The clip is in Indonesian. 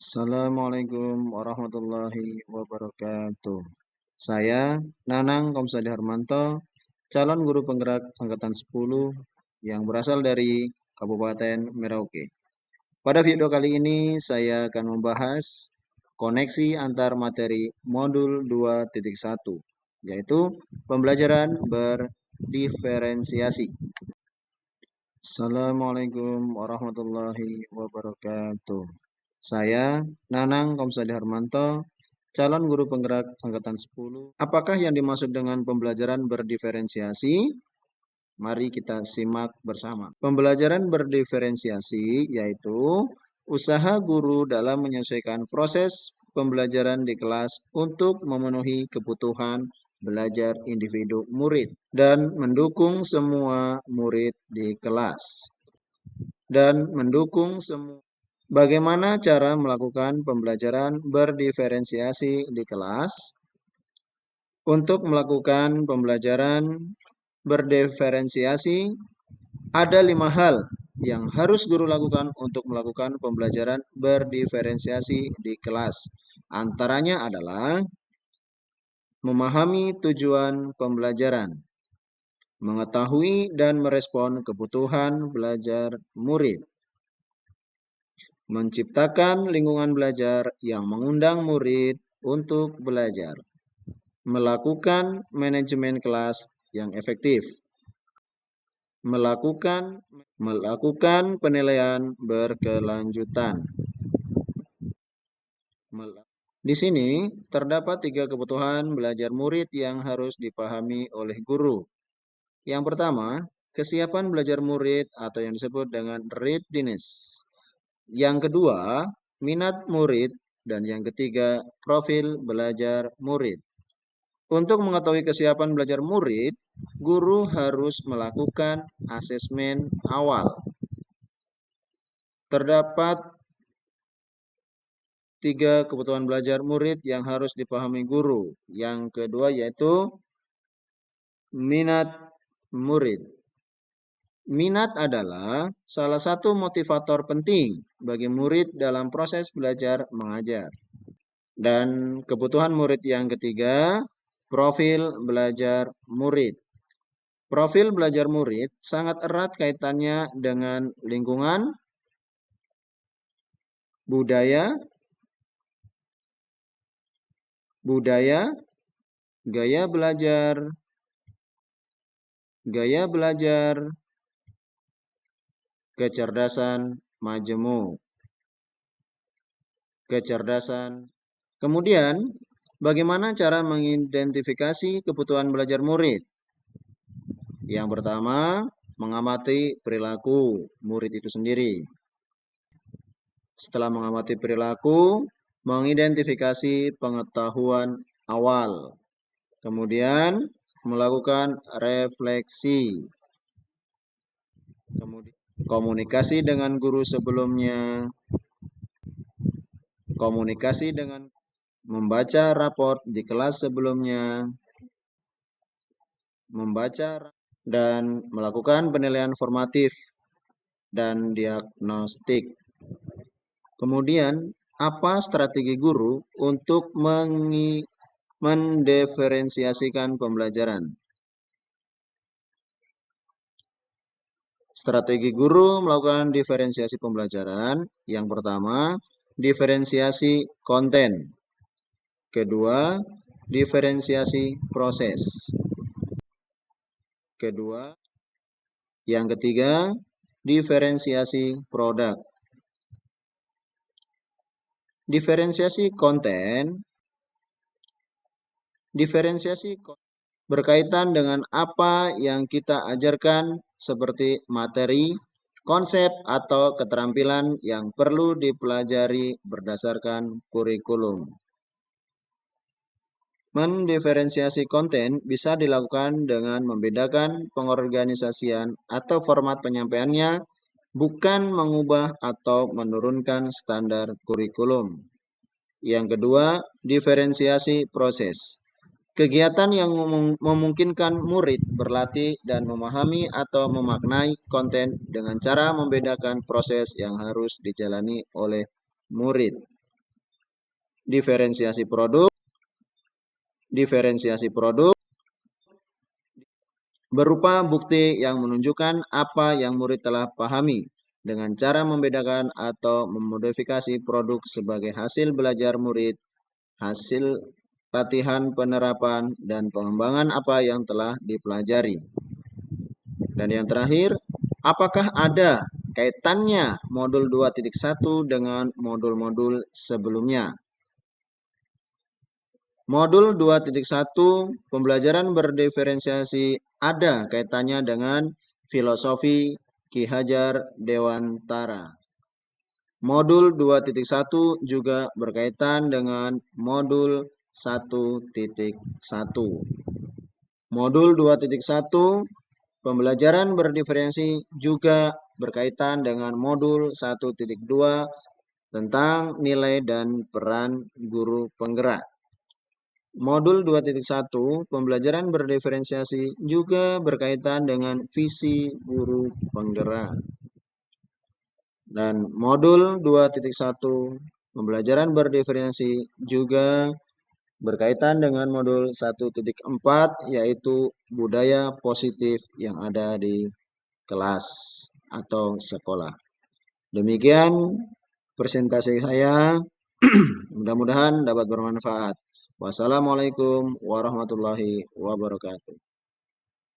Assalamualaikum warahmatullahi wabarakatuh. Saya Nanang Komsadi Harmanto, calon guru penggerak angkatan 10 yang berasal dari Kabupaten Merauke. Pada video kali ini saya akan membahas koneksi antar materi modul 2.1, yaitu pembelajaran berdiferensiasi. Assalamualaikum warahmatullahi wabarakatuh. Saya Nanang Komsadi Harmanto, calon guru penggerak angkatan 10. Apakah yang dimaksud dengan pembelajaran berdiferensiasi? Mari kita simak bersama. Pembelajaran berdiferensiasi yaitu usaha guru dalam menyesuaikan proses pembelajaran di kelas untuk memenuhi kebutuhan belajar individu murid dan mendukung semua murid di kelas. Bagaimana cara melakukan pembelajaran berdiferensiasi di kelas? Untuk melakukan pembelajaran berdiferensiasi, ada 5 hal yang harus guru lakukan untuk melakukan pembelajaran berdiferensiasi di kelas. Antaranya adalah memahami tujuan pembelajaran, mengetahui dan merespon kebutuhan belajar murid, menciptakan lingkungan belajar yang mengundang murid untuk belajar, melakukan manajemen kelas yang efektif, melakukan penilaian berkelanjutan. Di sini terdapat 3 kebutuhan belajar murid yang harus dipahami oleh guru. Yang pertama, kesiapan belajar murid atau yang disebut dengan readiness. Yang kedua, minat murid. Dan yang ketiga, profil belajar murid. Untuk mengetahui kesiapan belajar murid, guru harus melakukan asesmen awal. Terdapat 3 kebutuhan belajar murid yang harus dipahami guru. Yang kedua yaitu minat murid. Minat adalah salah satu motivator penting bagi murid dalam proses belajar mengajar. Dan kebutuhan murid yang ketiga, profil belajar murid. Profil belajar murid sangat erat kaitannya dengan lingkungan, budaya, gaya belajar, kecerdasan majemuk. Kemudian, bagaimana cara mengidentifikasi kebutuhan belajar murid? Yang pertama, mengamati perilaku murid itu sendiri. Setelah mengamati perilaku, mengidentifikasi pengetahuan awal. Kemudian, melakukan refleksi. Kemudian, komunikasi dengan guru sebelumnya. Membaca raport di kelas sebelumnya. Dan melakukan penilaian formatif dan diagnostik. Kemudian, apa strategi guru untuk mendiferensiasikan pembelajaran? Strategi guru melakukan diferensiasi pembelajaran. Yang pertama, diferensiasi konten. Kedua, diferensiasi proses. Yang ketiga, diferensiasi produk. Diferensiasi konten berkaitan dengan apa yang kita ajarkan seperti materi, konsep atau keterampilan yang perlu dipelajari berdasarkan kurikulum. Mendiferensiasi konten bisa dilakukan dengan membedakan pengorganisasian atau format penyampaiannya, bukan mengubah atau menurunkan standar kurikulum. Yang kedua, diferensiasi proses. Kegiatan yang memungkinkan murid berlatih dan memahami atau memaknai konten dengan cara membedakan proses yang harus dijalani oleh murid. diferensiasi produk berupa bukti yang menunjukkan apa yang murid telah pahami dengan cara membedakan atau memodifikasi produk sebagai hasil belajar murid, hasil latihan penerapan, dan pengembangan apa yang telah dipelajari. Dan yang terakhir, apakah ada kaitannya modul 2.1 dengan modul-modul sebelumnya? Modul 2.1 pembelajaran berdiferensiasi ada kaitannya dengan filosofi Ki Hajar Dewantara. Modul 2.1 juga berkaitan dengan modul 1.1. Modul 2.1 pembelajaran berdiferensi juga berkaitan dengan modul 1.2 tentang nilai dan peran guru penggerak. Modul 2.1 pembelajaran berdiferensiasi juga berkaitan dengan visi guru penggerak. Dan modul 2.1 pembelajaran berdiferensi juga berkaitan dengan modul 1.4 yaitu budaya positif yang ada di kelas atau sekolah. Demikian presentasi saya. Mudah-mudahan dapat bermanfaat. Wassalamualaikum warahmatullahi wabarakatuh.